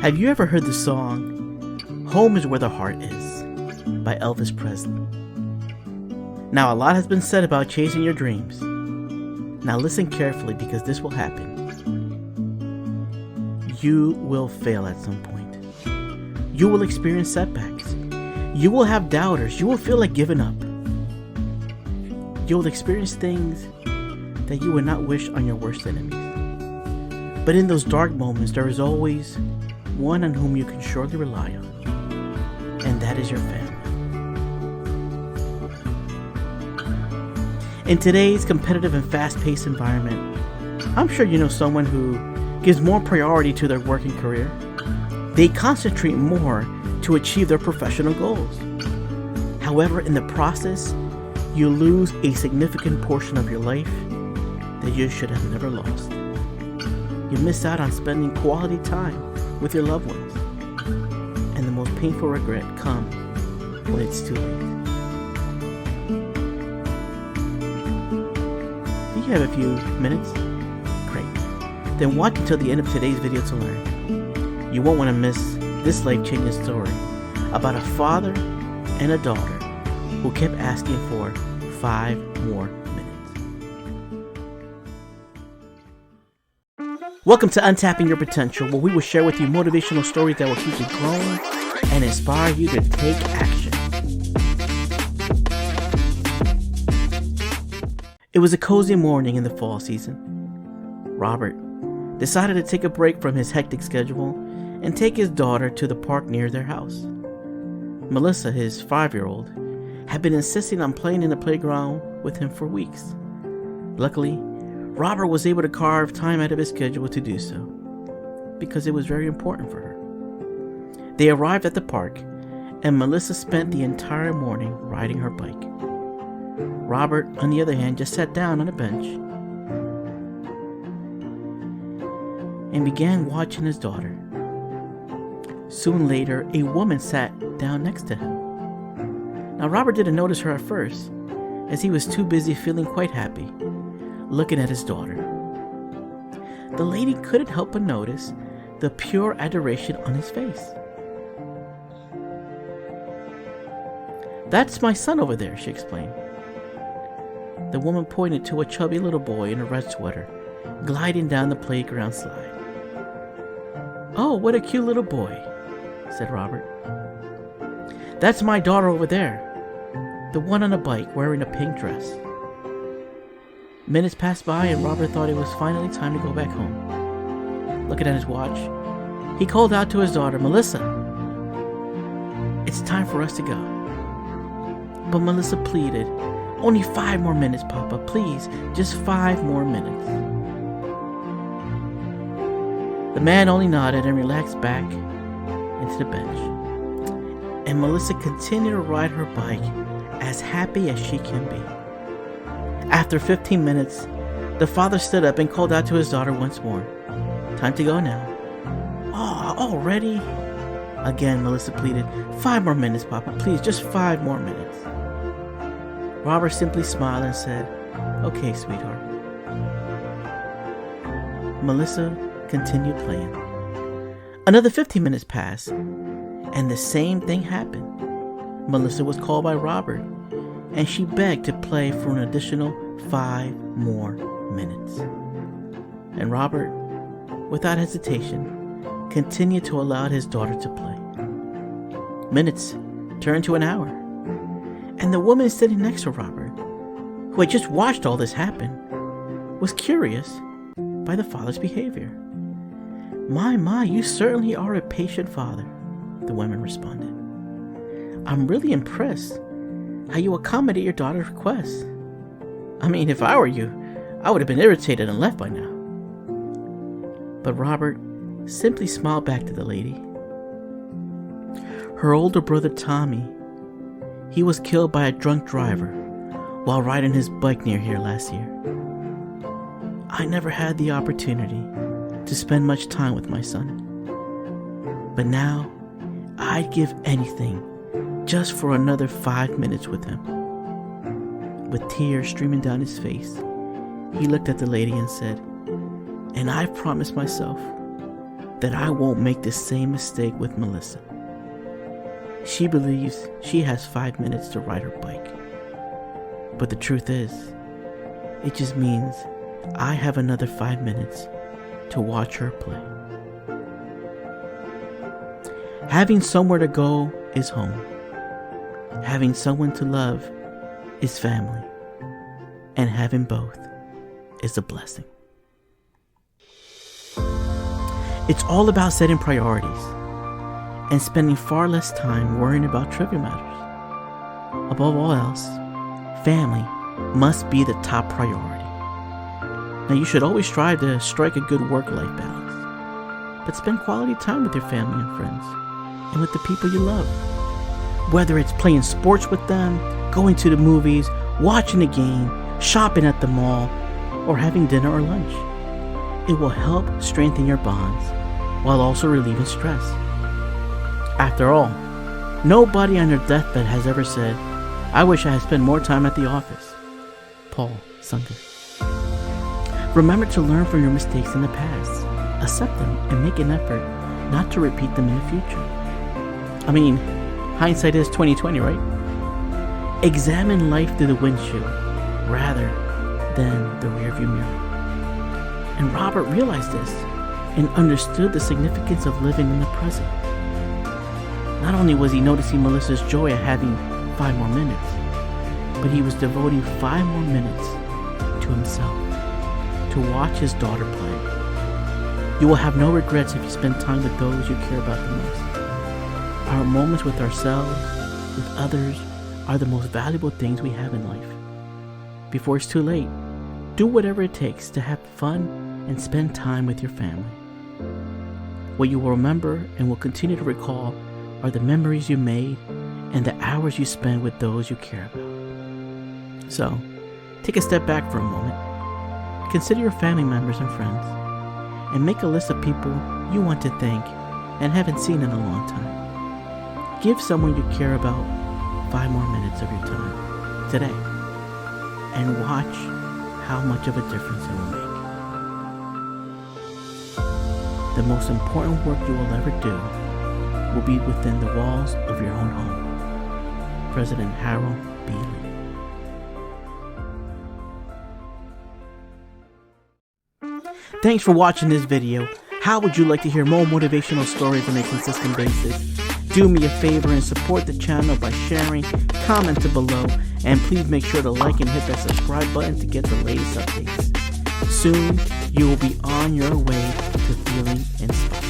Have you ever heard the song, "Home is Where the Heart Is" by Elvis Presley? Now, a lot has been said about chasing your dreams. Now listen carefully, because this will happen. You will fail at some point. You will experience setbacks. You will have doubters. You will feel like giving up. You will experience things that you would not wish on your worst enemies. But in those dark moments, there is always one on whom you can surely rely on, and that is your family. In today's competitive and fast-paced environment, I'm sure you know someone who gives more priority to their work and career. They concentrate more to achieve their professional goals. However, in the process, you lose a significant portion of your life that you should have never lost. You miss out on spending quality time with your loved ones. And the most painful regret comes when it's too late. Do you have a few minutes? Great. Then watch until the end of today's video to learn. You won't want to miss this life-changing story about a father and a daughter who kept asking for 5 more minutes. Welcome to Untapping Your Potential, where we will share with you motivational stories that will keep you growing and inspire you to take action. It was a cozy morning in the fall season. Robert decided to take a break from his hectic schedule and take his daughter to the park near their house. Melissa, his 5-year-old, had been insisting on playing in the playground with him for weeks. Luckily, Robert was able to carve time out of his schedule to do so, because it was very important for her. They arrived at the park, and Melissa spent the entire morning riding her bike. Robert, on the other hand, just sat down on a bench and began watching his daughter. Soon later, a woman sat down next to him. Now, Robert didn't notice her at first, as he was too busy feeling quite happy, looking at his daughter. The lady couldn't help but notice the pure adoration on his face. "That's my son over there," she explained. The woman pointed to a chubby little boy in a red sweater, gliding down the playground slide. "Oh, what a cute little boy," said Robert. "That's my daughter over there, the one on a bike wearing a pink dress." Minutes passed by, and Robert thought it was finally time to go back home. Looking at his watch, he called out to his daughter, "Melissa, it's time for us to go." But Melissa pleaded, "Only 5 more minutes, Papa, please, just 5 more minutes." The man only nodded and relaxed back into the bench. And Melissa continued to ride her bike as happy as she can be. After 15 minutes, the father stood up and called out to his daughter once more. "Time to go now." "Oh, already?" Again, Melissa pleaded. 5 more minutes, Papa, please, just 5 more minutes." Robert simply smiled and said, "Okay, sweetheart." Melissa continued playing. Another 15 minutes passed, and the same thing happened. Melissa was called by Robert, and she begged to play for an additional 5 more minutes. And Robert, without hesitation, continued to allow his daughter to play. Minutes turned to an hour, and the woman sitting next to Robert, who had just watched all this happen, was curious by the father's behavior. My, you certainly are a patient father," the woman responded. "I'm really impressed how you accommodate your daughter's requests. I mean, if I were you, I would have been irritated and left by now." But Robert simply smiled back to the lady. Her older brother Tommy, he was killed by a drunk driver while riding his bike near here last year. I never had the opportunity to spend much time with my son, but now I'd give anything just for another 5 minutes with him. With tears streaming down his face, he looked at the lady and said, "And I've promised myself that I won't make the same mistake with Melissa. She believes she has 5 minutes to ride her bike. But the truth is, it just means I have another 5 minutes to watch her play. Having somewhere to go is home. Having someone to love is family. And having both is a blessing. It's all about setting priorities and spending far less time worrying about trivial matters. Above all else, family must be the top priority. Now, you should always strive to strike a good work-life balance, but spend quality time with your family and friends and with the people you love. Whether it's playing sports with them, going to the movies, watching a game, shopping at the mall, or having dinner or lunch. It will help strengthen your bonds while also relieving stress. After all, nobody on their deathbed has ever said, "I wish I had spent more time at the office." Paul Sunday. Remember to learn from your mistakes in the past, accept them, and make an effort not to repeat them in the future. I mean, hindsight is 20/20, right? Examine life through the windshield rather than the rearview mirror. And Robert realized this and understood the significance of living in the present. Not only was he noticing Melissa's joy at having 5 more minutes, but he was devoting 5 more minutes to himself, to watch his daughter play. You will have no regrets if you spend time with those you care about the most. Our moments with ourselves, with others, are the most valuable things we have in life. Before it's too late, do whatever it takes to have fun and spend time with your family. What you will remember and will continue to recall are the memories you made and the hours you spent with those you care about. So, take a step back for a moment. Consider your family members and friends, and make a list of people you want to thank and haven't seen in a long time. Give someone you care about 5 more minutes of your time today, and watch how much of a difference it will make. The most important work you will ever do will be within the walls of your own home. President Harold B. Lee. Thanks for watching this video. How would you like to hear more motivational stories on a consistent basis? Do me a favor and support the channel by sharing, commenting below, and please make sure to like and hit that subscribe button to get the latest updates. Soon, you will be on your way to feeling inspired.